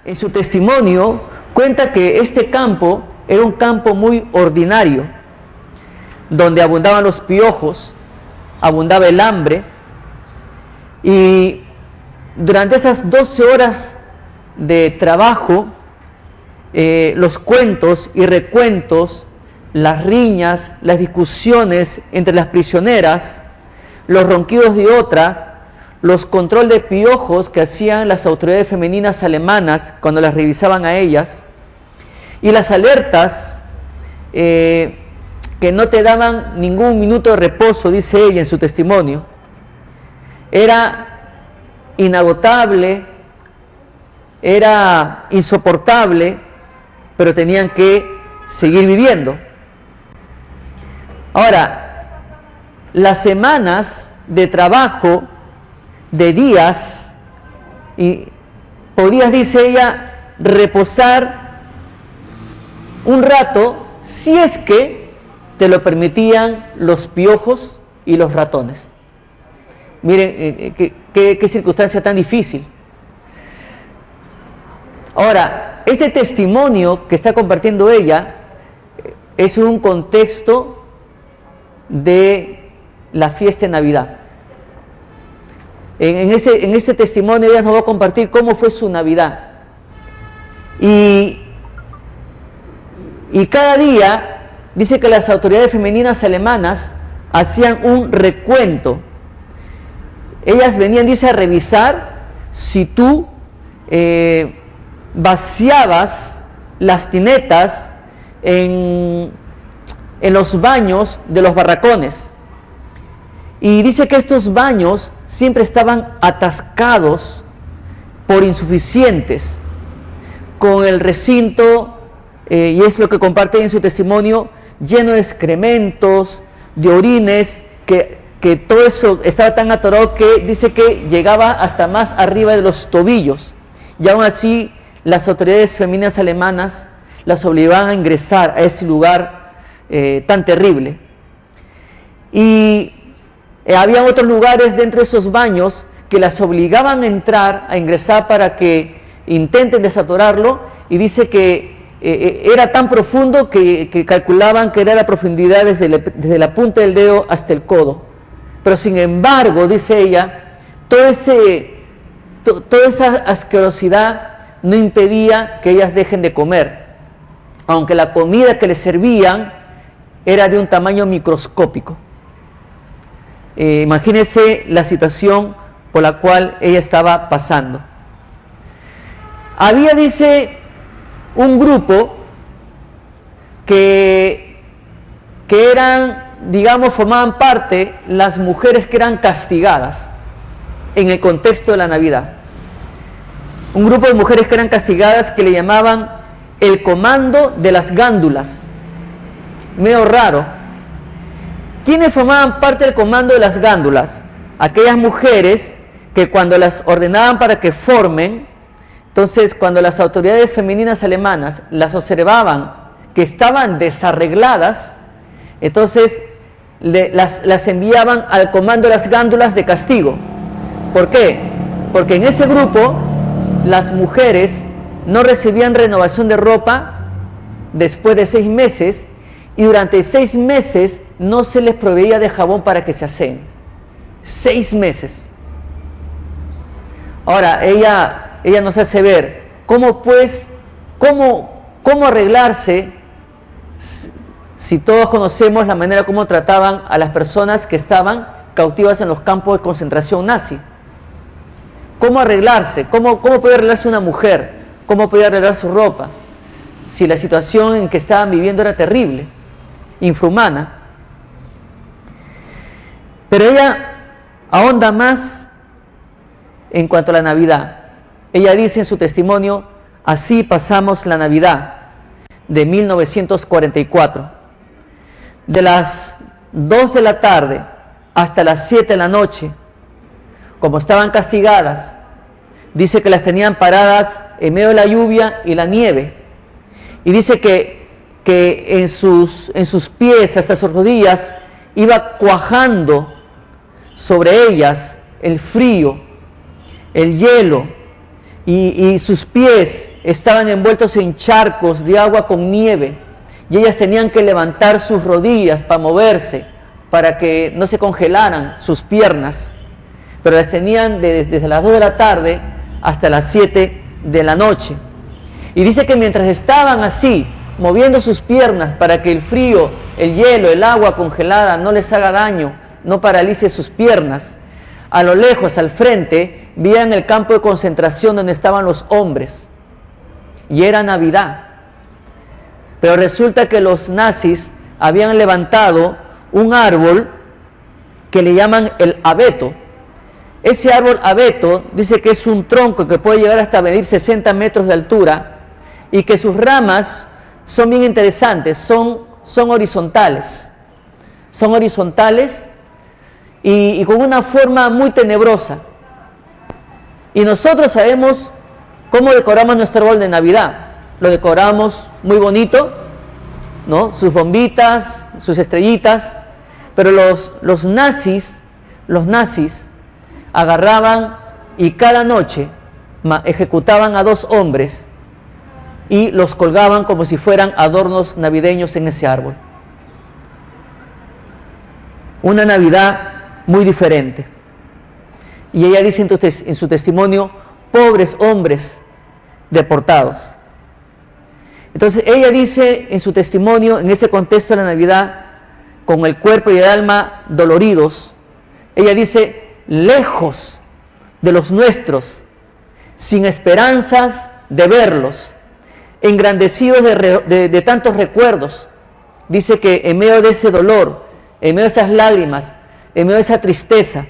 En su testimonio cuenta que este campo era un campo muy ordinario, donde abundaban los piojos, abundaba el hambre, y durante esas 12 horas de trabajo, los cuentos y recuentos, las riñas, las discusiones entre las prisioneras, los ronquidos de otras, los control de piojos que hacían las autoridades femeninas alemanas cuando las revisaban a ellas, y las alertas que no te daban ningún minuto de reposo, dice ella en su testimonio, era inagotable, era insoportable, pero tenían que seguir viviendo. Ahora, las semanas de trabajo, de días, y podías, dice ella, reposar un rato si es que te lo permitían los piojos y los ratones. Miren qué circunstancia tan difícil. Ahora, este testimonio que está compartiendo ella es un contexto de la fiesta de Navidad. En ese testimonio ella nos va a compartir cómo fue su Navidad. Y cada día dice que las autoridades femeninas alemanas hacían un recuento. Ellas venían, dice, a revisar si tú vaciabas las tinetas en los baños de los barracones. Y dice que estos baños siempre estaban atascados por insuficientes, con el recinto, y es lo que comparte en su testimonio, lleno de excrementos, de orines, que todo eso estaba tan atorado que dice que llegaba hasta más arriba de los tobillos. Y aún así las autoridades femeninas alemanas las obligaban a ingresar a ese lugar tan terrible. Y había otros lugares dentro de esos baños que las obligaban a entrar, a ingresar para que intenten desatorarlo, y dice que era tan profundo que calculaban que era la profundidad desde la punta del dedo hasta el codo. Pero sin embargo, dice ella, toda esa asquerosidad no impedía que ellas dejen de comer, aunque la comida que les servían era de un tamaño microscópico. Imagínense la situación por la cual ella estaba pasando. Había, dice, un grupo que eran, digamos, formaban parte las mujeres que eran castigadas en el contexto de la Navidad. Un grupo de mujeres que eran castigadas que le llamaban el comando de las gándulas. Medio raro. ¿Quiénes formaban parte del comando de las gándulas? Aquellas mujeres que cuando las ordenaban para que formen, entonces cuando las autoridades femeninas alemanas las observaban que estaban desarregladas, entonces las enviaban al comando de las gándulas de castigo. ¿Por qué? Porque en ese grupo las mujeres no recibían renovación de ropa después de 6 meses, y durante 6 meses no se les proveía de jabón para que se aseen. 6 meses. Ahora, ella nos hace ver cómo arreglarse si todos conocemos la manera como trataban a las personas que estaban cautivas en los campos de concentración nazi. ¿Cómo arreglarse? ¿Cómo podía arreglarse una mujer? ¿Cómo podía arreglar su ropa? Si la situación en que estaban viviendo era terrible, infrahumana. Pero ella ahonda más en cuanto a la Navidad. Ella dice en su testimonio: así pasamos la Navidad de 1944. De las 2 de la tarde hasta las 7 de la noche, como estaban castigadas, dice que las tenían paradas en medio de la lluvia y la nieve. Y dice que en sus pies hasta sus rodillas iba cuajando sobre ellas el frío, el hielo, y sus pies estaban envueltos en charcos de agua con nieve, y ellas tenían que levantar sus rodillas para moverse, para que no se congelaran sus piernas, pero las tenían desde las 2 de la tarde hasta las 7 de la noche. Y dice que mientras estaban así, moviendo sus piernas para que el frío, el hielo, el agua congelada no les haga daño, no paralice sus piernas, a lo lejos, al frente, veían el campo de concentración donde estaban los hombres. Y era Navidad. Pero resulta que los nazis habían levantado un árbol que le llaman el abeto. Ese árbol abeto dice que es un tronco que puede llegar hasta medir 60 metros de altura y que sus ramas son bien interesantes, son horizontales. Son horizontales y con una forma muy tenebrosa. Y nosotros sabemos cómo decoramos nuestro árbol de Navidad. Lo decoramos muy bonito, ¿no? Sus bombitas, sus estrellitas, pero los nazis agarraban y cada noche ejecutaban a 2 hombres y los colgaban como si fueran adornos navideños en ese árbol. Una Navidad muy diferente. Y ella dice en su testimonio, pobres hombres deportados. Entonces ella dice en su testimonio, en ese contexto de la Navidad, con el cuerpo y el alma doloridos, ella dice, lejos de los nuestros, sin esperanzas de verlos, engrandecidos de tantos recuerdos. Dice que en medio de ese dolor, en medio de esas lágrimas, en medio de esa tristeza,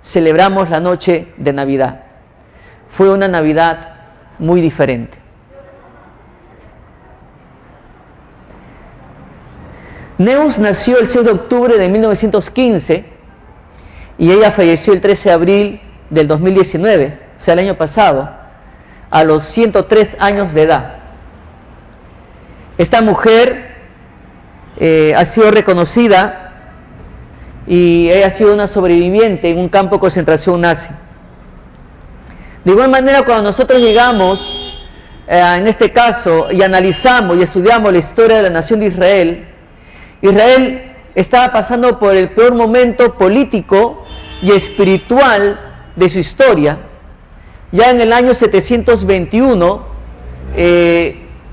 celebramos la noche de Navidad. Fue una Navidad muy diferente. Neus nació el 6 de octubre de 1915 y ella falleció el 13 de abril del 2019, o sea, el año pasado, a los 103 años de edad. Esta mujer ha sido reconocida y ella ha sido una sobreviviente en un campo de concentración nazi. De igual manera, cuando nosotros llegamos, en este caso, y analizamos y estudiamos la historia de la nación de Israel, Israel estaba pasando por el peor momento político y espiritual de su historia. Ya en el año 721,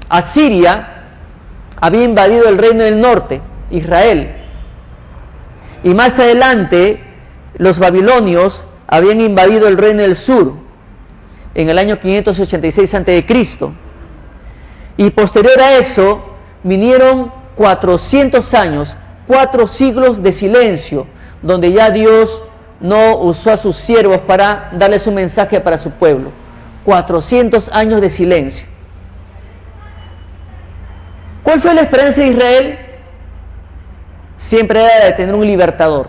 Asiria había invadido el reino del norte, Israel. Y más adelante, los babilonios habían invadido el reino del sur, en el año 586 a.C. Y posterior a eso, vinieron 400 años, 4 siglos de silencio, donde ya Dios no usó a sus siervos para darles un mensaje para su pueblo. 400 años de silencio. ¿Cuál fue la esperanza de Israel? Siempre era de tener un libertador.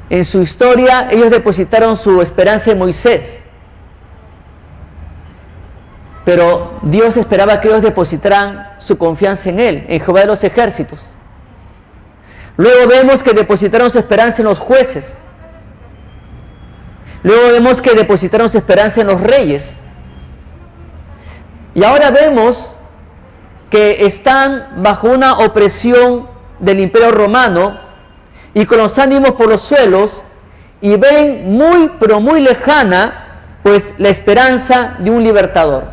En su historia, ellos depositaron su esperanza en Moisés. Pero Dios esperaba que ellos depositaran su confianza en Él, en Jehová de los ejércitos. Luego vemos que depositaron su esperanza en los jueces. Luego vemos que depositaron su esperanza en los reyes. Y ahora vemos que están bajo una opresión del Imperio Romano y con los ánimos por los suelos, y ven muy, pero muy lejana, pues, la esperanza de un libertador.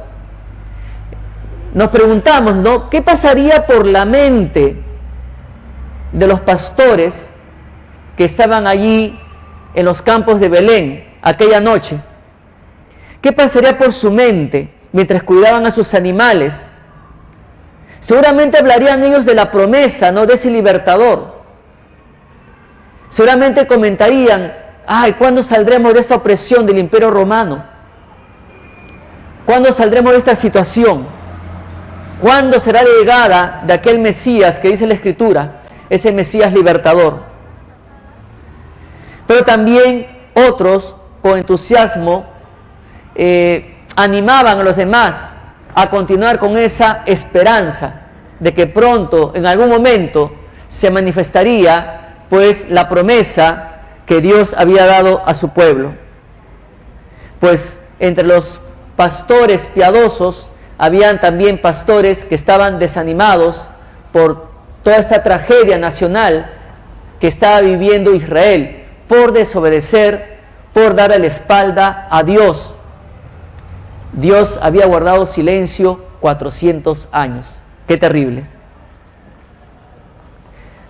Nos preguntamos, ¿no? ¿Qué pasaría por la mente de los pastores que estaban allí en los campos de Belén aquella noche? ¿Qué pasaría por su mente mientras cuidaban a sus animales? Seguramente hablarían ellos de la promesa, ¿no?, de ese libertador. Seguramente comentarían, ay, ¿cuándo saldremos de esta opresión del Imperio Romano? ¿Cuándo saldremos de esta situación? ¿Cuándo será la llegada de aquel Mesías que dice la Escritura, ese Mesías libertador? Pero también otros, con entusiasmo, animaban a los demás a continuar con esa esperanza de que pronto, en algún momento, se manifestaría, pues, la promesa que Dios había dado a su pueblo. pues entre los pastores piadosos habían también pastores que estaban desanimados por toda esta tragedia nacional que estaba viviendo Israel por desobedecer, por darle la espalda a Dios. Dios había guardado silencio 400 años. ¡Qué terrible!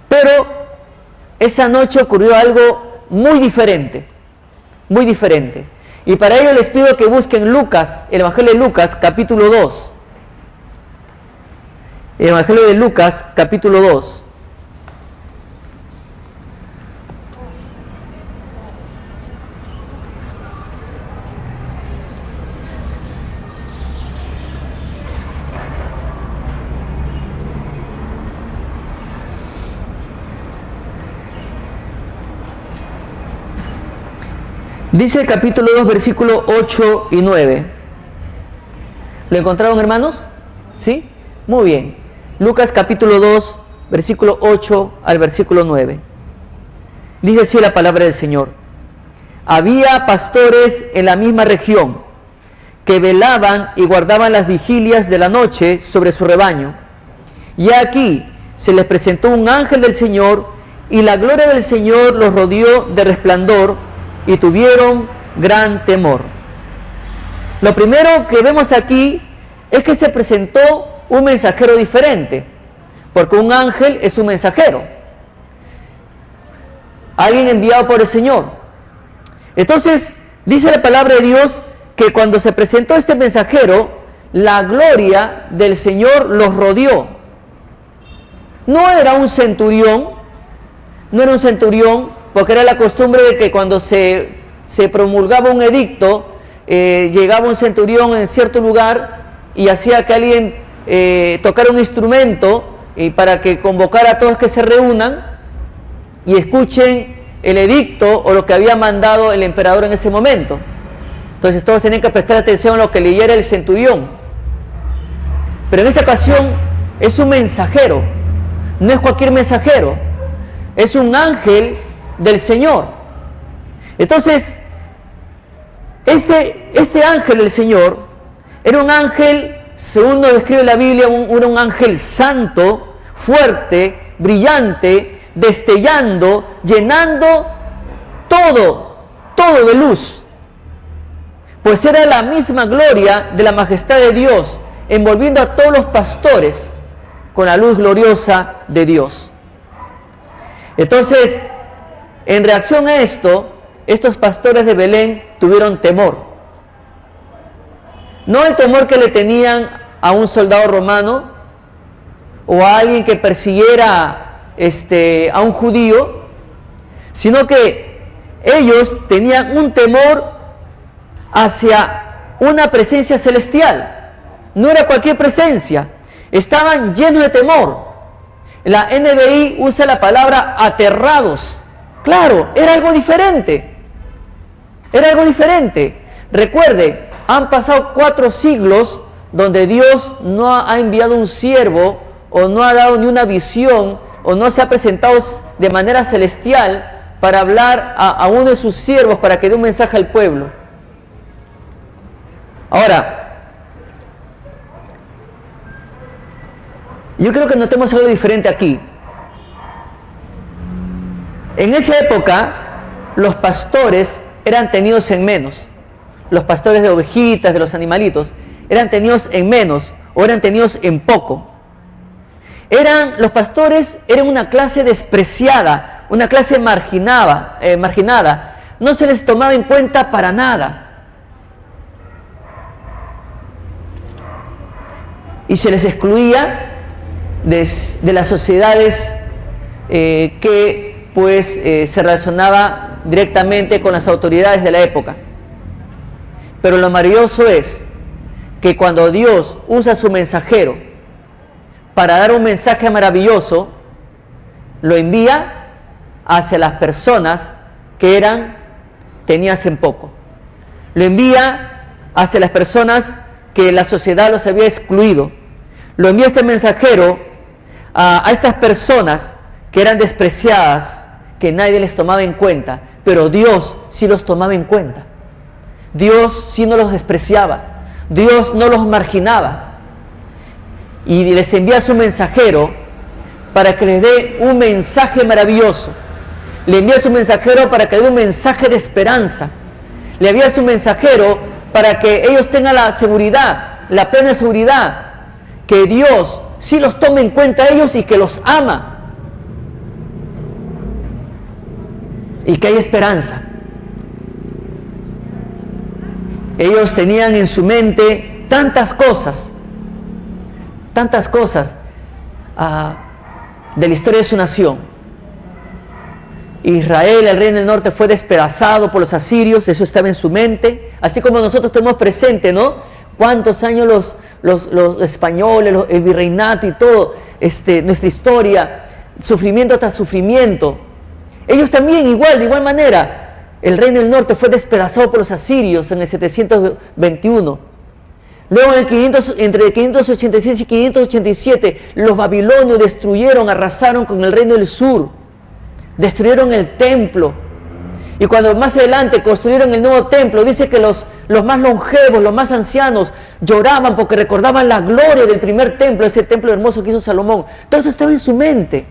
Pero esa noche ocurrió algo muy diferente, muy diferente. Y para ello les pido que busquen Lucas, el Evangelio de Lucas, capítulo 2. El Evangelio de Lucas, capítulo 2. Dice el capítulo 2, versículos 8 y 9. ¿Lo encontraron, hermanos? ¿Sí? Muy bien. Lucas capítulo 2, versículo 8 al versículo 9. Dice así la palabra del Señor. Había pastores en la misma región que velaban y guardaban las vigilias de la noche sobre su rebaño. Y aquí se les presentó un ángel del Señor, y la gloria del Señor los rodeó de resplandor, y tuvieron gran temor. Lo primero que vemos aquí es que se presentó un mensajero diferente, porque un ángel es un mensajero, alguien enviado por el Señor. Entonces, dice la palabra de Dios que cuando se presentó este mensajero, la gloria del Señor los rodeó. No era un centurión, porque era la costumbre de que cuando se promulgaba un edicto, llegaba un centurión en cierto lugar y hacía que alguien tocara un instrumento y para que convocara a todos que se reúnan y escuchen el edicto o lo que había mandado el emperador en ese momento. Entonces todos tenían que prestar atención a lo que leyera el centurión. Pero en esta ocasión es un mensajero, no es cualquier mensajero, es un ángel del Señor. Entonces, este ángel del Señor era un ángel, según nos describe la Biblia, era un ángel santo, fuerte, brillante, destellando, llenando todo de luz. Pues era la misma gloria de la majestad de Dios, envolviendo a todos los pastores con la luz gloriosa de Dios. Entonces, en reacción a esto, estos pastores de Belén tuvieron temor. No el temor que le tenían a un soldado romano o a alguien que persiguiera a un judío, sino que ellos tenían un temor hacia una presencia celestial. No era cualquier presencia, estaban llenos de temor. La NBI usa la palabra aterrados. Claro, era algo diferente. Era algo diferente. Recuerde, han pasado 4 siglos donde Dios no ha enviado un siervo o no ha dado ni una visión o no se ha presentado de manera celestial para hablar a uno de sus siervos para que dé un mensaje al pueblo. Ahora, yo creo que notemos algo diferente aquí. En esa época, los pastores eran tenidos en menos. Los pastores de ovejitas, de los animalitos, eran tenidos en menos o eran tenidos en poco. Los pastores eran una clase despreciada, una clase marginada. No se les tomaba en cuenta para nada. Y se les excluía de las sociedades que se relacionaba directamente con las autoridades de la época. Pero lo maravilloso es que cuando Dios usa a su mensajero para dar un mensaje maravilloso, lo envía hacia las personas que eran tenidas en poco. Lo envía hacia las personas que la sociedad los había excluido. Lo envía este mensajero a estas personas que eran despreciadas, que nadie les tomaba en cuenta, pero Dios sí los tomaba en cuenta. Dios sí no los despreciaba, Dios no los marginaba, y les envía a su mensajero para que les dé un mensaje maravilloso. Le envía a su mensajero para que le dé un mensaje de esperanza. Le envía a su mensajero para que ellos tengan la seguridad, la plena seguridad, que Dios sí los tome en cuenta a ellos y que los ama. Y que hay esperanza. Ellos tenían en su mente tantas cosas de la historia de su nación. Israel, el reino del norte, fue despedazado por los asirios, eso estaba en su mente, así como nosotros tenemos presente, ¿no? Cuántos años los españoles, el virreinato y todo, nuestra historia, sufrimiento tras sufrimiento. Ellos también igual, de igual manera, el reino del norte fue despedazado por los asirios en el 721. Luego entre 586 y 587, los babilonios destruyeron, arrasaron con el reino del sur, destruyeron el templo. Y cuando más adelante construyeron el nuevo templo, dice que los más longevos, los más ancianos, lloraban porque recordaban la gloria del primer templo, ese templo hermoso que hizo Salomón. Todo eso estaba en su mente.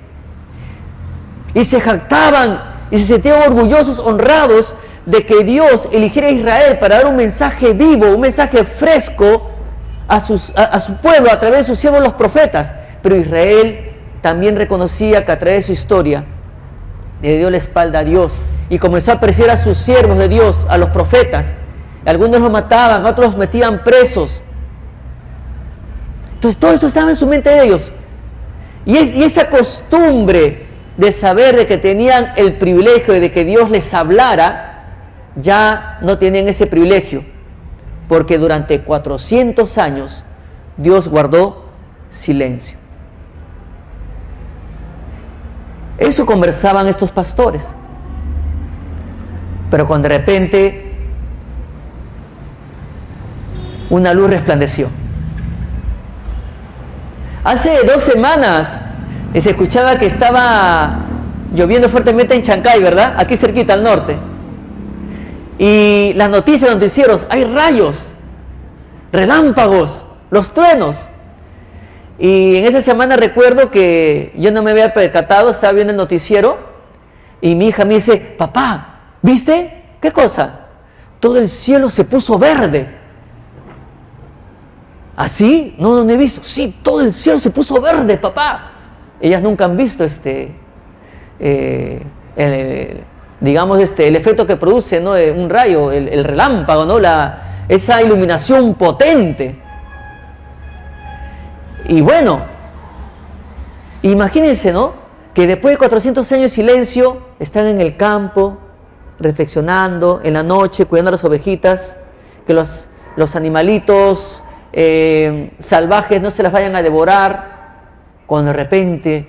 Y se jactaban y se sentían orgullosos, honrados de que Dios eligiera a Israel para dar un mensaje vivo, un mensaje fresco a su pueblo a través de sus siervos los profetas. Pero Israel también reconocía que a través de su historia le dio la espalda a Dios y comenzó a apreciar a sus siervos de Dios, a los profetas. Algunos los mataban, otros los metían presos. Entonces todo esto estaba en su mente de ellos. Y esa costumbre de saber de que tenían el privilegio de que Dios les hablara, ya no tenían ese privilegio, porque durante 400 años Dios guardó silencio. Eso conversaban estos pastores. Pero cuando de repente una luz resplandeció. Hace 2 semanas se escuchaba que estaba lloviendo fuertemente en Chancay, ¿verdad? Aquí cerquita al norte. Y las noticias, los noticieros, hay rayos, relámpagos, los truenos. Y en esa semana recuerdo que yo no me había percatado, estaba viendo el noticiero y mi hija me dice: papá, ¿viste? ¿Qué cosa? Todo el cielo se puso verde. ¿Así? No, no he visto. Sí, todo el cielo se puso verde, papá. Ellas nunca han visto digamos, el efecto que produce, ¿no?, un rayo, el relámpago, ¿no?, esa iluminación potente. Y bueno, imagínense, ¿no?, que después de 400 años de silencio, están en el campo, reflexionando, en la noche, cuidando a las ovejitas, que los animalitos salvajes no se las vayan a devorar, cuando de repente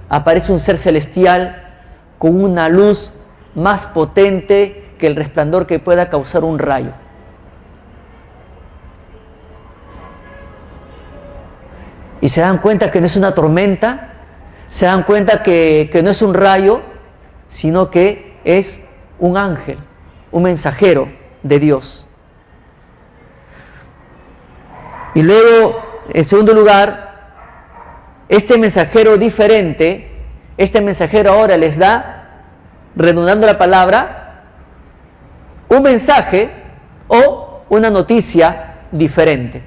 aparece un ser celestial con una luz más potente que el resplandor que pueda causar un rayo. Y se dan cuenta que no es una tormenta, se dan cuenta que no es un rayo, sino que es un ángel, un mensajero de Dios. Y luego, en segundo lugar, este mensajero diferente, este mensajero ahora les da, redundando la palabra, un mensaje o una noticia diferente.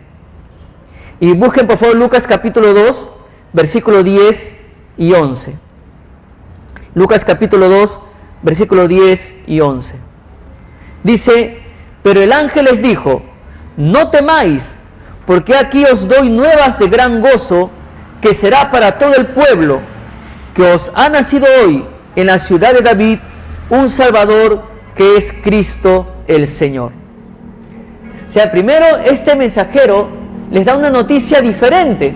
Y busquen por favor Lucas capítulo 2, versículo 10 y 11. Lucas capítulo 2, versículo 10 y 11. Dice: pero el ángel les dijo: no temáis, porque aquí os doy nuevas de gran gozo, que será para todo el pueblo, que os ha nacido hoy en la ciudad de David un Salvador, que es Cristo el Señor. O sea, primero este mensajero les da una noticia diferente.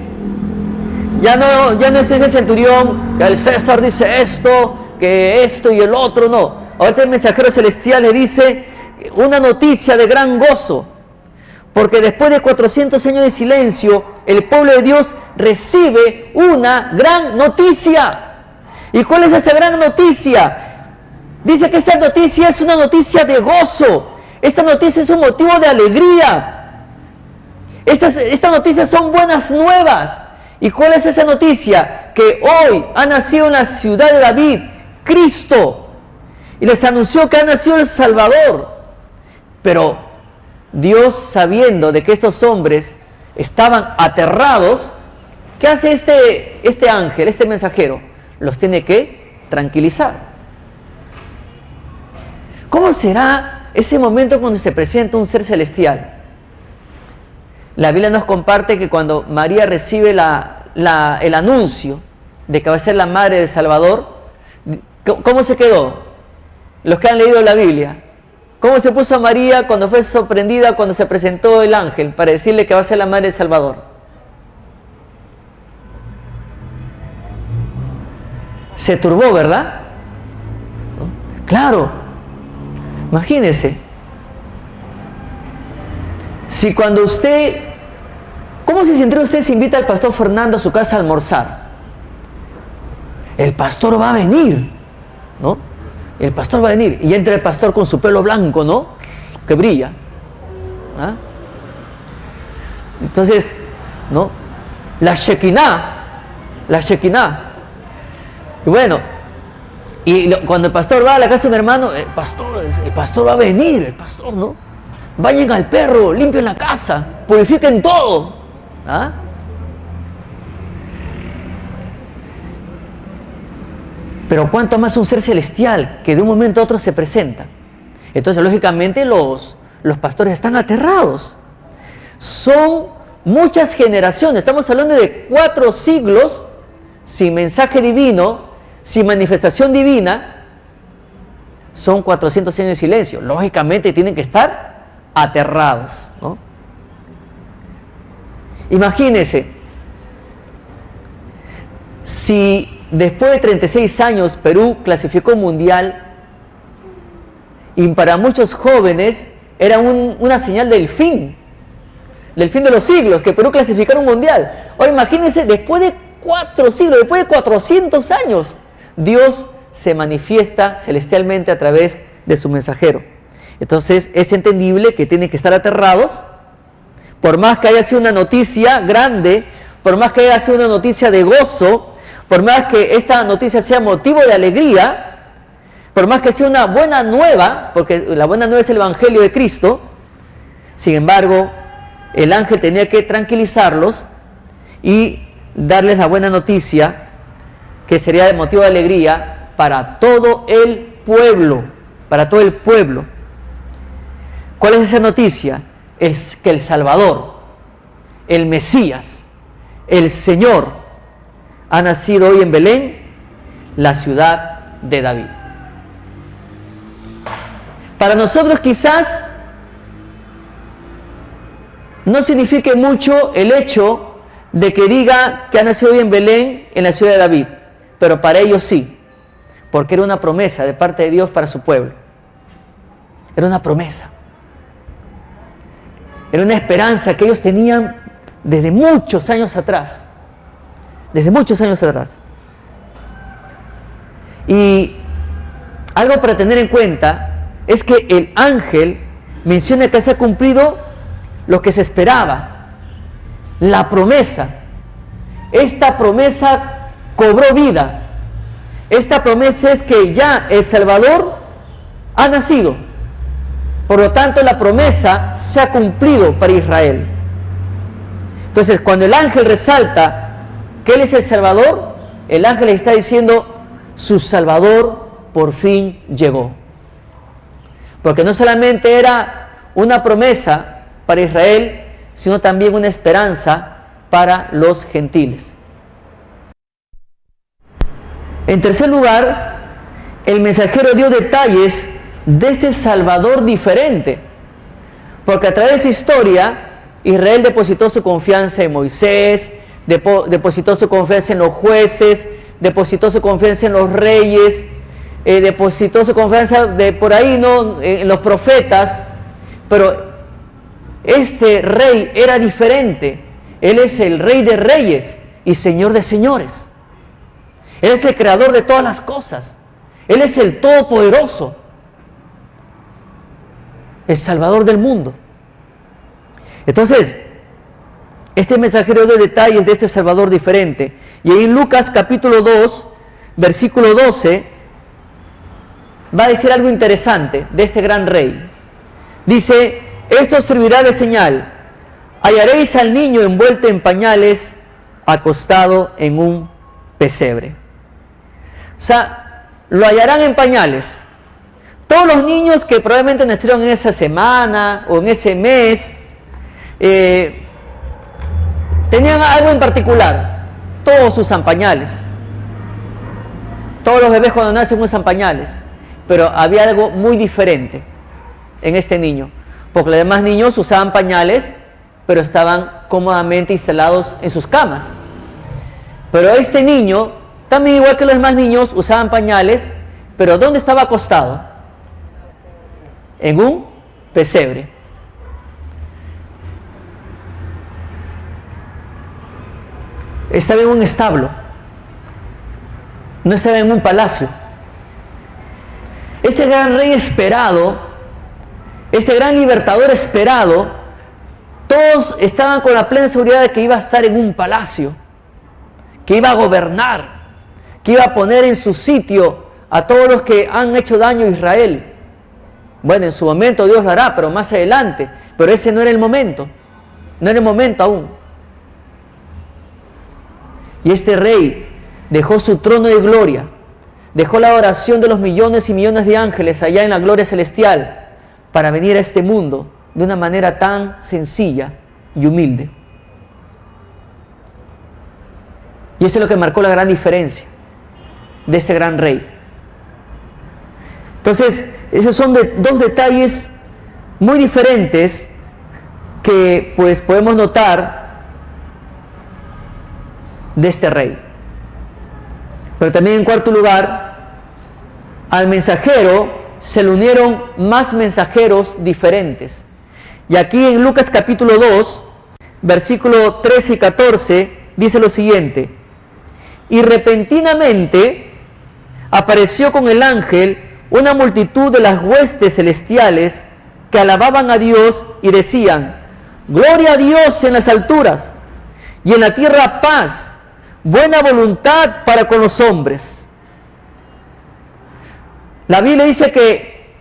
Ya no es ese centurión, que el César dice esto, que esto y el otro, no. Ahorita el mensajero celestial le dice una noticia de gran gozo, porque después de 400 años de silencio, el pueblo de Dios recibe una gran noticia. ¿Y cuál es esa gran noticia? Dice que esta noticia es una noticia de gozo. Esta noticia es un motivo de alegría. Estas noticias son buenas nuevas. ¿Y cuál es esa noticia? Que hoy ha nacido en la ciudad de David Cristo. Y les anunció que ha nacido el Salvador. Pero Dios, sabiendo de que estos hombres estaban aterrados, ¿qué hace este ángel, este mensajero? Los tiene que tranquilizar. ¿Cómo será ese momento cuando se presenta un ser celestial? La Biblia nos comparte que cuando María recibe el anuncio de que va a ser la madre del Salvador, ¿cómo se quedó? Los que han leído la Biblia, ¿cómo se puso María cuando fue sorprendida cuando se presentó el ángel para decirle que va a ser la madre del Salvador? Se turbó, ¿verdad? Claro, imagínese. Si cuando usted, ¿cómo se sentirá usted si invita al pastor Fernando a su casa a almorzar? El pastor va a venir, ¿no? El pastor va a venir y entra el pastor con su pelo blanco, ¿no? Que brilla. ¿Ah? Entonces, ¿no? La Shekinah. Y bueno, cuando el pastor va a la casa de un hermano, el pastor va a venir, el pastor, ¿no? Vayan al perro, limpien la casa, purifiquen todo. ¿Ah? Pero cuánto más un ser celestial que de un momento a otro se presenta. Entonces, lógicamente, los pastores están aterrados. Son muchas generaciones, estamos hablando de 4 siglos sin mensaje divino, sin manifestación divina. Son 400 años de silencio. Lógicamente tienen que estar aterrados, ¿no? Imagínense, si después de 36 años Perú clasificó mundial, y para muchos jóvenes era una señal del fin de los siglos, que Perú clasificara un mundial. Ahora imagínense, después de 4 siglos, después de 400 años, Dios se manifiesta celestialmente a través de su mensajero. Entonces es entendible que tienen que estar aterrados, por más que haya sido una noticia grande, por más que haya sido una noticia de gozo, por más que esta noticia sea motivo de alegría, por más que sea una buena nueva, porque la buena nueva es el Evangelio de Cristo. Sin embargo, el ángel tenía que tranquilizarlos y darles la buena noticia, que sería de motivo de alegría para todo el pueblo, para todo el pueblo. ¿Cuál es esa noticia? Es que el Salvador, el Mesías, el Señor, ha nacido hoy en Belén, la ciudad de David. Para nosotros quizás no signifique mucho el hecho de que diga que ha nacido hoy en Belén, en la ciudad de David, pero para ellos sí, porque era una promesa de parte de Dios para su pueblo. Era una promesa. Era una esperanza que ellos tenían desde muchos años atrás. Desde muchos años atrás. Y algo para tener en cuenta es que el ángel menciona que se ha cumplido lo que se esperaba, la promesa. Esta promesa cobró vida. Esta promesa es que ya el Salvador ha nacido. Por lo tanto, la promesa se ha cumplido para Israel. Entonces, cuando el ángel resalta que Él es el Salvador, el ángel está diciendo, su Salvador por fin llegó. Porque no solamente era una promesa para Israel, sino también una esperanza para los gentiles. En tercer lugar, el mensajero dio detalles de este Salvador diferente, porque a través de esa historia Israel depositó su confianza en Moisés, depositó su confianza en los jueces, depositó su confianza en los reyes, depositó su confianza por ahí, ¿no?, en los profetas. Pero este rey era diferente. Él es el Rey de reyes y Señor de señores. Él es el creador de todas las cosas. Él es el Todopoderoso. el Salvador del mundo. Entonces, este mensajero de detalles de este Salvador diferente. Y ahí en Lucas capítulo 2, versículo 12, va a decir algo interesante de este gran rey. Dice, esto servirá de señal. Hallaréis al niño envuelto en pañales, acostado en un pesebre. O sea, lo hallarán en pañales. Todos los niños que probablemente nacieron en esa semana o en ese mes, tenían algo en particular. Todos usan pañales. Todos los bebés cuando nacen usan pañales. Pero había algo muy diferente en este niño. Porque los demás niños usaban pañales, pero estaban cómodamente instalados en sus camas. Pero este niño, también igual que los demás niños, usaban pañales, pero ¿dónde estaba acostado? En un pesebre. Estaba en un establo, no estaba en un palacio. Este gran rey esperado, este gran libertador esperado, todos estaban con la plena seguridad de que iba a estar en un palacio, que iba a gobernar, que iba a poner en su sitio a todos los que han hecho daño a Israel. Bueno, en su momento Dios lo hará, pero más adelante. Pero ese no era el momento, no era el momento aún. Y este rey dejó su trono de gloria, dejó la oración de los millones y millones de ángeles allá en la gloria celestial para venir a este mundo de una manera tan sencilla y humilde. Y eso es lo que marcó la gran diferencia de este gran rey. Entonces, esos son dos detalles muy diferentes que pues podemos notar de este rey. Pero también en cuarto lugar, al mensajero se le unieron más mensajeros diferentes. Y aquí en Lucas capítulo 2, versículo 13 y 14, dice lo siguiente: y repentinamente apareció con el ángel una multitud de las huestes celestiales que alababan a Dios y decían: gloria a Dios en las alturas y en la tierra paz, buena voluntad para con los hombres. La Biblia dice que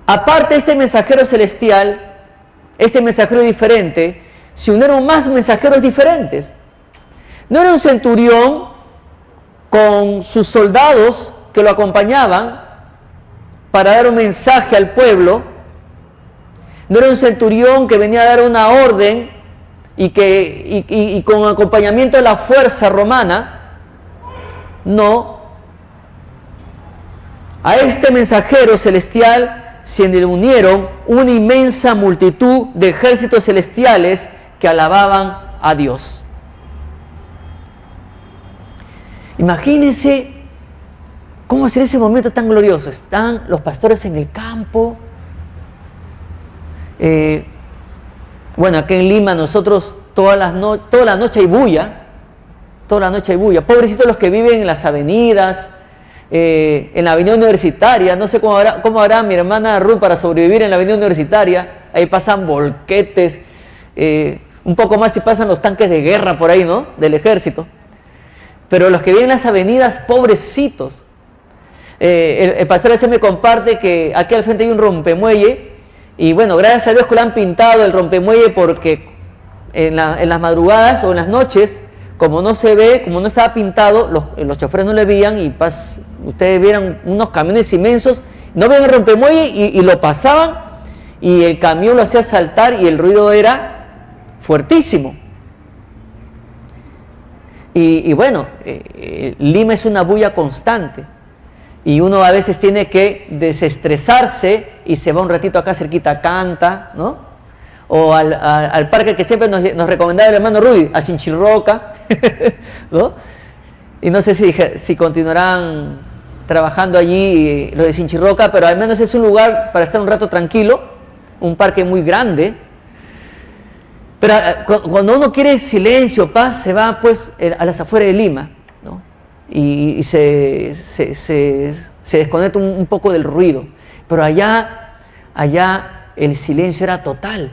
aparte de este mensajero celestial, este mensajero diferente, se unieron más mensajeros diferentes. No era un centurión con sus soldados que lo acompañaban para dar un mensaje al pueblo. No era un centurión que venía a dar una orden y con acompañamiento de la fuerza romana. No. A este mensajero celestial se le unieron una inmensa multitud de ejércitos celestiales que alababan a Dios. Imagínense cómo será ese momento tan glorioso. Están los pastores en el campo. Bueno, aquí en Lima nosotros toda la noche hay bulla. Toda la noche hay bulla. Pobrecitos los que viven en las avenidas, en la avenida universitaria. No sé cómo hará mi hermana Ruth para sobrevivir en la avenida universitaria. Ahí pasan volquetes. Un poco más si pasan los tanques de guerra por ahí, ¿no? Del ejército. Pero los que viven en las avenidas, pobrecitos. El pastor ese me comparte que aquí al frente hay un rompemuelle. Y bueno, gracias a Dios que lo han pintado el rompemuelle, porque en las madrugadas o en las noches, como no se ve, como no estaba pintado, los choferes no le veían y ustedes vieran unos camiones inmensos, no ven el rompemuelle y lo pasaban y el camión lo hacía saltar y el ruido era fuertísimo. Y bueno, Lima es una bulla constante. Y uno a veces tiene que desestresarse y se va un ratito acá cerquita, canta, ¿no? O al parque que siempre nos recomendaba el hermano Rudy, a Chinchirroca, ¿no? Y no sé si continuarán trabajando allí lo de Chinchirroca, pero al menos es un lugar para estar un rato tranquilo, un parque muy grande. Pero cuando uno quiere silencio, paz, se va pues a las afueras de Lima, ¿no? Y se desconecta un poco del ruido. Pero allá allá el silencio era total.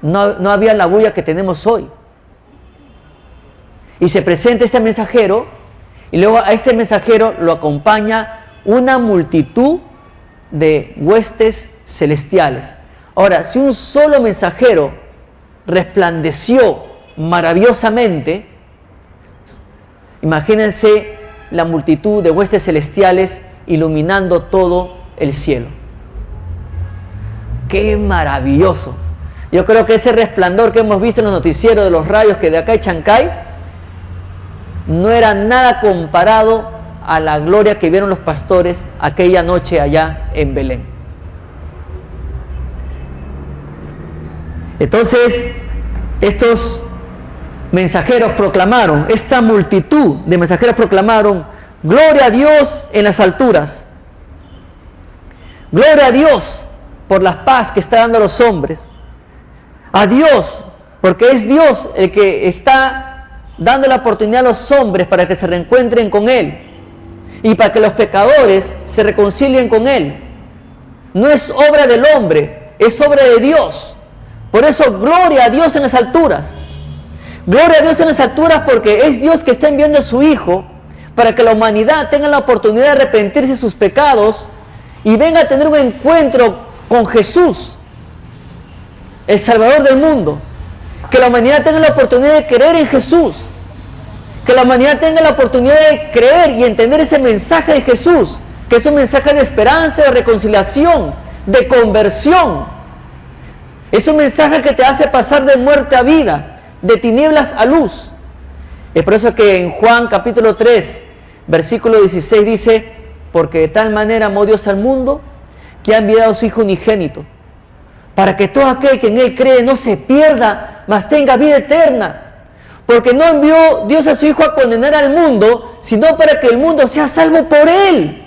No había la bulla que tenemos hoy. Y se presenta este mensajero, y luego a este mensajero lo acompaña una multitud de huestes celestiales. Ahora, si un solo mensajero resplandeció maravillosamente, imagínense la multitud de huestes celestiales iluminando todo el cielo. ¡Qué maravilloso! Yo creo que ese resplandor que hemos visto en los noticieros de los rayos que de acá de Chancay no era nada comparado a la gloria que vieron los pastores aquella noche allá en Belén. Entonces, estos mensajeros proclamaron, esta multitud de mensajeros proclamaron: gloria a Dios en las alturas, gloria a Dios por la paz que está dando a los hombres, a Dios, porque es Dios el que está dando la oportunidad a los hombres para que se reencuentren con Él y para que los pecadores se reconcilien con Él. No es obra del hombre, es obra de Dios. Por eso, gloria a Dios en las alturas. Gloria a Dios en las alturas, porque es Dios que está enviando a su Hijo para que la humanidad tenga la oportunidad de arrepentirse de sus pecados y venga a tener un encuentro con Jesús, el Salvador del mundo. Que la humanidad tenga la oportunidad de creer en Jesús. Que la humanidad tenga la oportunidad de creer y entender ese mensaje de Jesús, que es un mensaje de esperanza, de reconciliación, de conversión. Es un mensaje que te hace pasar de muerte a vida, de tinieblas a luz. Es por eso que en Juan capítulo 3, versículo 16 dice: porque de tal manera amó Dios al mundo, que ha enviado a su Hijo unigénito, para que todo aquel que en Él cree no se pierda, mas tenga vida eterna. Porque no envió Dios a su Hijo a condenar al mundo, sino para que el mundo sea salvo por Él.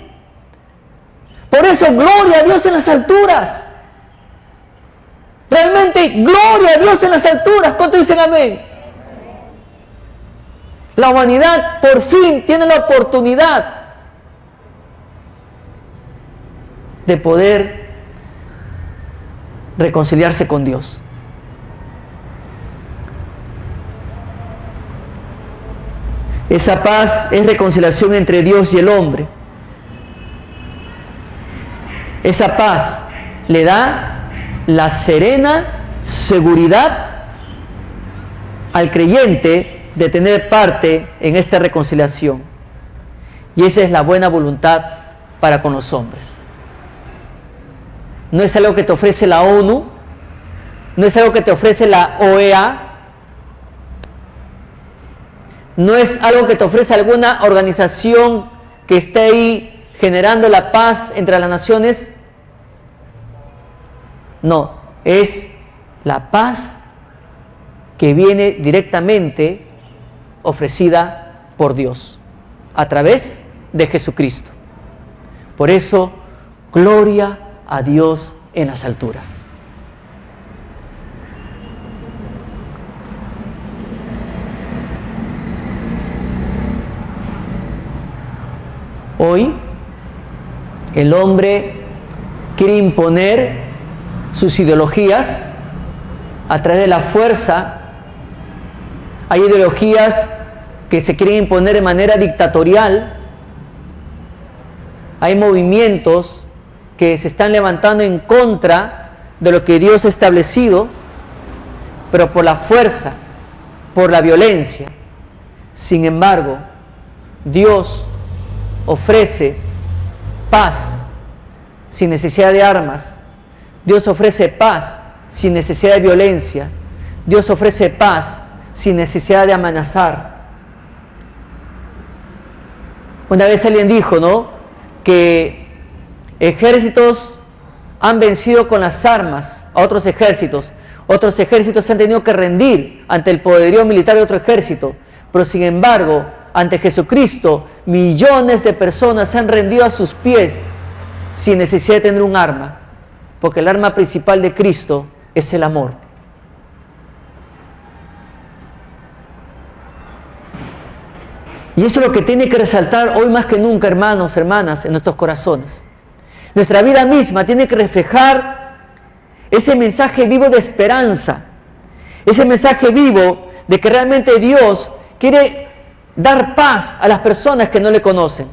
Por eso, gloria a Dios en las alturas. Realmente, gloria a Dios en las alturas. ¿Cuántos dicen amén? La humanidad por fin tiene la oportunidad de poder reconciliarse con Dios. Esa paz es reconciliación entre Dios y el hombre. Esa paz le da la serena seguridad al creyente de tener parte en esta reconciliación. Y esa es la buena voluntad para con los hombres. No es algo que te ofrece la ONU, no es algo que te ofrece la OEA, no es algo que te ofrece alguna organización que esté ahí generando la paz entre las naciones. No, es la paz que viene directamente ofrecida por Dios a través de Jesucristo. Por eso, gloria a Dios en las alturas. Hoy, el hombre quiere imponer sus ideologías a través de la fuerza. Hay ideologías que se quieren imponer de manera dictatorial. Hay movimientos que se están levantando en contra de lo que Dios ha establecido, pero por la fuerza, por la violencia. Sin embargo, Dios ofrece paz sin necesidad de armas. Dios ofrece paz sin necesidad de violencia. Dios ofrece paz sin necesidad de amenazar. Una vez alguien dijo, ¿no?, que ejércitos han vencido con las armas a otros ejércitos. Otros ejércitos se han tenido que rendir ante el poderío militar de otro ejército. Pero sin embargo, ante Jesucristo, millones de personas se han rendido a sus pies sin necesidad de tener un arma. Porque el arma principal de Cristo es el amor. Y eso es lo que tiene que resaltar hoy más que nunca, hermanos, hermanas, en nuestros corazones. Nuestra vida misma tiene que reflejar ese mensaje vivo de esperanza, ese mensaje vivo de que realmente Dios quiere dar paz a las personas que no le conocen.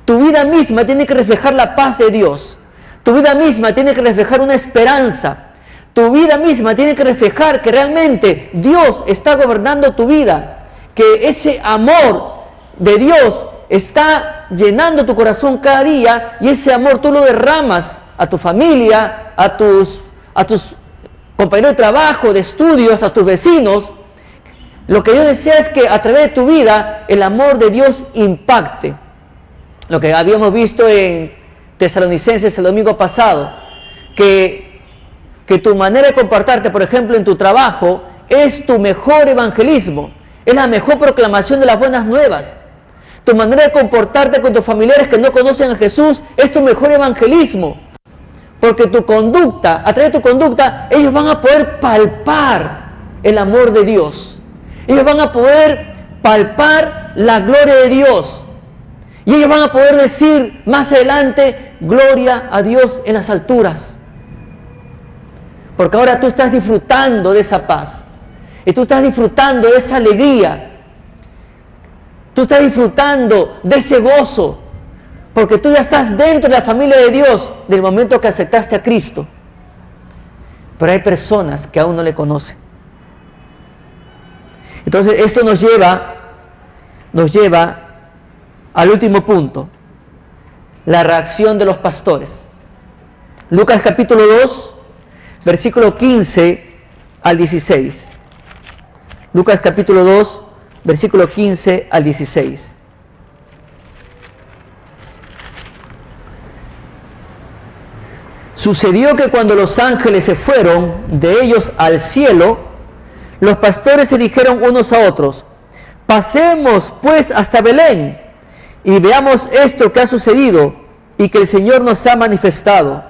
Tu vida misma tiene que reflejar la paz de Dios. Tu vida misma tiene que reflejar una esperanza. Tu vida misma tiene que reflejar que realmente Dios está gobernando tu vida, que ese amor de Dios está llenando tu corazón cada día, y ese amor tú lo derramas a tu familia, a tus compañeros de trabajo, de estudios, a tus vecinos. Lo que yo deseo es que a través de tu vida el amor de Dios impacte. Lo que habíamos visto en Tesalonicenses el domingo pasado, que tu manera de comportarte, por ejemplo, en tu trabajo, es tu mejor evangelismo, es la mejor proclamación de las buenas nuevas. Tu manera de comportarte con tus familiares que no conocen a Jesús es tu mejor evangelismo, porque tu conducta, a través de tu conducta, ellos van a poder palpar el amor de Dios. Ellos van a poder palpar la gloria de Dios. Y ellos van a poder decir más adelante, gloria a Dios en las alturas. Porque ahora tú estás disfrutando de esa paz. Y tú estás disfrutando de esa alegría. Tú estás disfrutando de ese gozo. Porque tú ya estás dentro de la familia de Dios del momento que aceptaste a Cristo. Pero hay personas que aún no le conocen. Entonces esto nos lleva al último punto, la reacción de los pastores. Lucas capítulo 2, versículo 15 al 16. Lucas capítulo 2, versículo 15 al 16. Sucedió que cuando los ángeles se fueron de ellos al cielo, los pastores se dijeron unos a otros: pasemos pues hasta Belén y veamos esto que ha sucedido y que el Señor nos ha manifestado.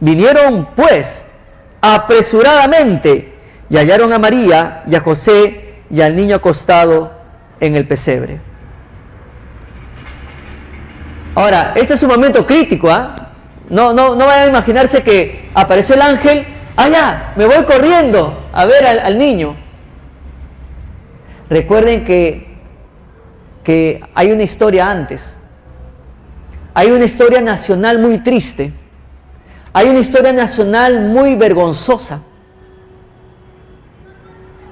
Vinieron pues apresuradamente y hallaron a María y a José y al niño acostado en el pesebre. Ahora, este es un momento crítico, ¿ah? No vayan a imaginarse que apareció el ángel, ya, me voy corriendo a ver al niño. Recuerden que hay una historia antes. Hay una historia nacional muy triste. Hay una historia nacional muy vergonzosa.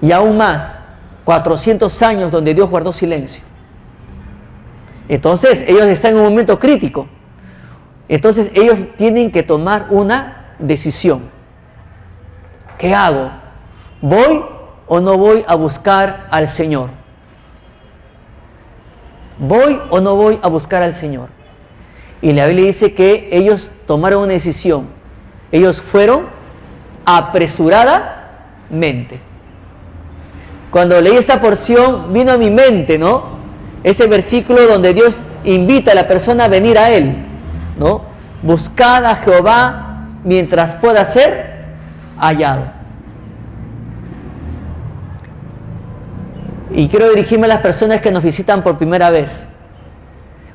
Y aún más, 400 años donde Dios guardó silencio. Entonces, ellos están en un momento crítico. Entonces, ellos tienen que tomar una decisión. ¿Qué hago? ¿Voy o no voy a buscar al Señor? ¿Voy o no voy a buscar al Señor? Y la Biblia dice que ellos tomaron una decisión. Ellos fueron apresuradamente. Cuando leí esta porción, vino a mi mente, ¿no? Ese versículo donde Dios invita a la persona a venir a Él, ¿no? Buscad a Jehová mientras pueda ser hallado. Y quiero dirigirme a las personas que nos visitan por primera vez.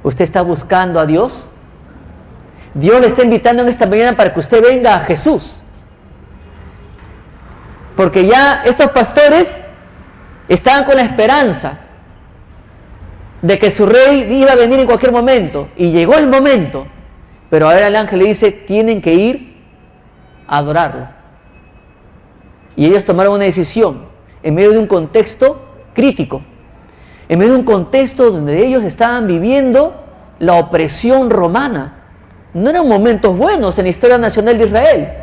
¿Usted está buscando a Dios? Dios le está invitando en esta mañana para que usted venga a Jesús. Porque ya estos pastores estaban con la esperanza de que su rey iba a venir en cualquier momento. Y llegó el momento. Pero ahora el ángel le dice, tienen que ir a adorarlo. Y ellos tomaron una decisión en medio de un contexto crítico, en medio de un contexto donde ellos estaban viviendo la opresión romana. No eran momentos buenos en la historia nacional de Israel.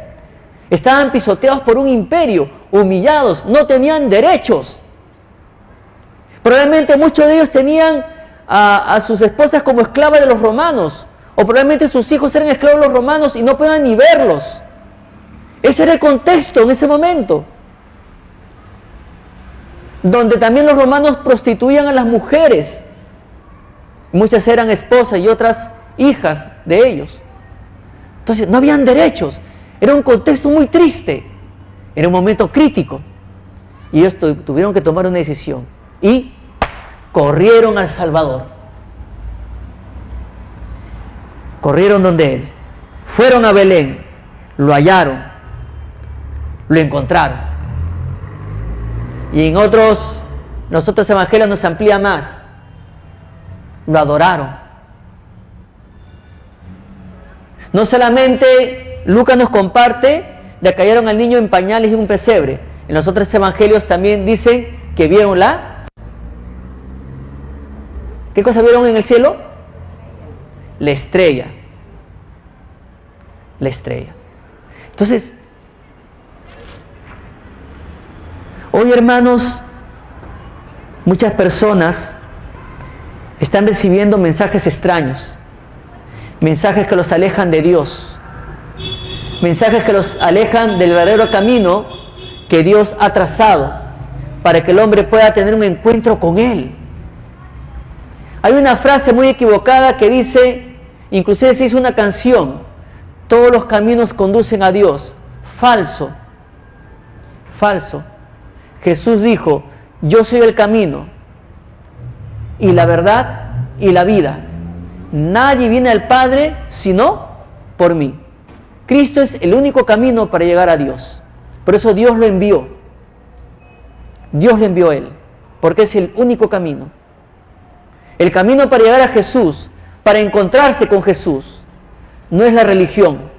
Estaban pisoteados por un imperio, humillados, no tenían derechos. Probablemente muchos de ellos tenían a sus esposas como esclavas de los romanos, o probablemente sus hijos eran esclavos de los romanos y no podían ni verlos. Ese era el contexto en ese momento, donde también los romanos prostituían a las mujeres. Muchas eran esposas y otras hijas de ellos. Entonces no habían derechos. Era un contexto muy triste. Era un momento crítico. Y ellos tuvieron que tomar una decisión. Y corrieron al Salvador. Corrieron donde Él. Fueron a Belén. Lo hallaron. lo encontraron. Y en los otros evangelios nos amplía más. Lo adoraron. No solamente Lucas nos comparte de que hallaron al niño en pañales y un pesebre. En los otros evangelios también dicen que vieron ¿qué cosa vieron en el cielo? La estrella. La estrella. Entonces, hoy, hermanos, muchas personas están recibiendo mensajes extraños, mensajes que los alejan de Dios, mensajes que los alejan del verdadero camino que Dios ha trazado para que el hombre pueda tener un encuentro con Él. Hay una frase muy equivocada que dice, inclusive se hizo una canción, todos los caminos conducen a Dios. Falso, falso. Jesús dijo, yo soy el camino y la verdad y la vida. Nadie viene al Padre sino por mí. Cristo es el único camino para llegar a Dios. Por eso Dios lo envió. Dios lo envió a Él, porque es el único camino. El camino para llegar a Jesús, para encontrarse con Jesús, no es la religión.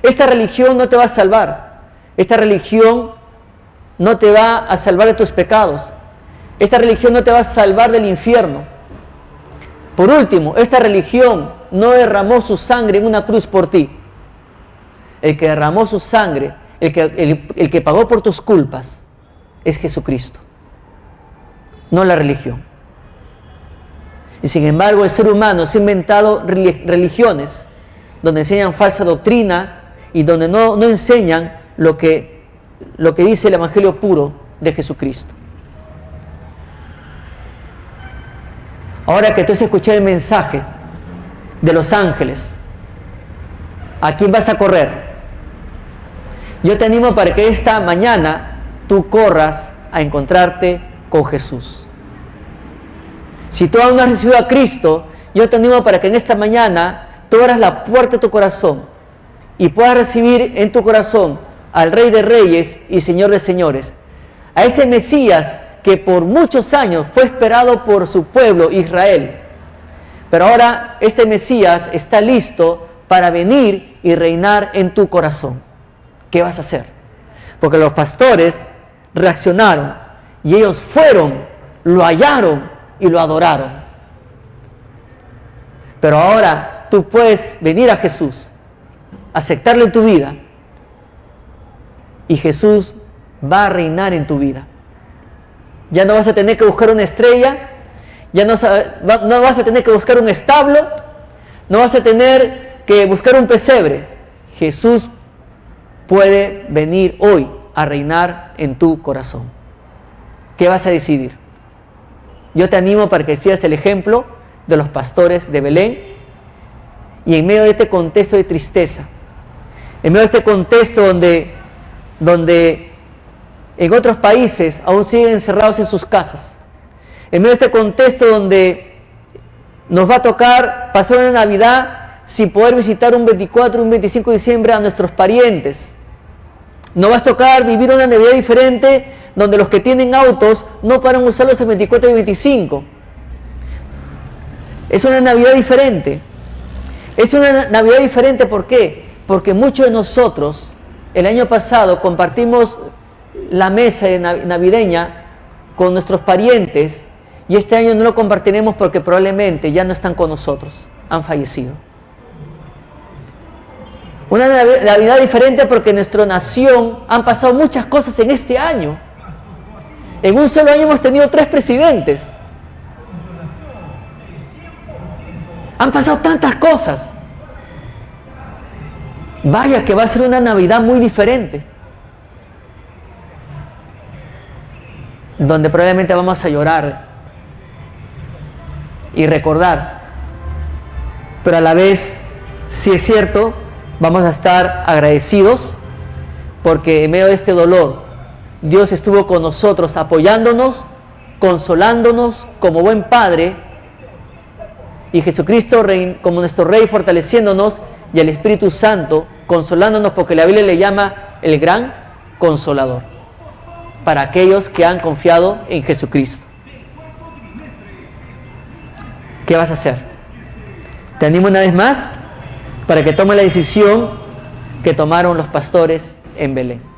Esta religión no te va a salvar. Esta religión no te va a salvar de tus pecados. Esta religión no te va a salvar del infierno. Por último, esta religión no derramó su sangre en una cruz por ti. El que derramó su sangre, el que pagó por tus culpas, es Jesucristo, no la religión. Y sin embargo, el ser humano se ha inventado religiones donde enseñan falsa doctrina y donde no enseñan lo que dice el Evangelio puro de Jesucristo. Ahora que tú has escuchado el mensaje de los ángeles, ¿a quién vas a correr? Yo te animo para que esta mañana tú corras a encontrarte con Jesús. Si tú aún no has recibido a Cristo, yo te animo para que en esta mañana tú abras la puerta de tu corazón y puedas recibir en tu corazón al Rey de Reyes y Señor de Señores, a ese Mesías que por muchos años fue esperado por su pueblo Israel. Pero ahora este Mesías está listo para venir y reinar en tu corazón. ¿Qué vas a hacer? Porque los pastores reaccionaron y ellos fueron, lo hallaron y lo adoraron. Pero ahora tú puedes venir a Jesús, aceptarle en tu vida y Jesús va a reinar en tu vida. Ya no vas a tener que buscar una estrella, ya no vas a tener que buscar un establo, no vas a tener que buscar un pesebre. Jesús puede venir hoy a reinar en tu corazón. ¿Qué vas a decidir? Yo te animo para que seas el ejemplo de los pastores de Belén y en medio de este contexto de tristeza, en medio de este contexto donde en otros países aún siguen encerrados en sus casas, en medio de este contexto donde nos va a tocar pasar una Navidad sin poder visitar un 24 o un 25 de diciembre a nuestros parientes. Nos va a tocar vivir una Navidad diferente donde los que tienen autos no paran usarlos el 24 y el 25. Es una Navidad diferente. Es una Navidad diferente, ¿por qué? Porque muchos de nosotros el año pasado compartimos la mesa navideña con nuestros parientes y este año no lo compartiremos porque probablemente ya no están con nosotros, han fallecido. Una Navidad diferente porque en nuestra nación han pasado muchas cosas en este año. En un solo año hemos tenido 3 presidentes. Han pasado tantas cosas. Vaya que va a ser una Navidad muy diferente, donde probablemente vamos a llorar y recordar, pero a la vez, si es cierto, vamos a estar agradecidos porque en medio de este dolor Dios estuvo con nosotros apoyándonos, consolándonos como buen Padre, y Jesucristo como nuestro Rey fortaleciéndonos, y el Espíritu Santo consolándonos, porque la Biblia le llama el gran consolador para aquellos que han confiado en Jesucristo. ¿Qué vas a hacer? Te animo una vez más para que tomes la decisión que tomaron los pastores en Belén.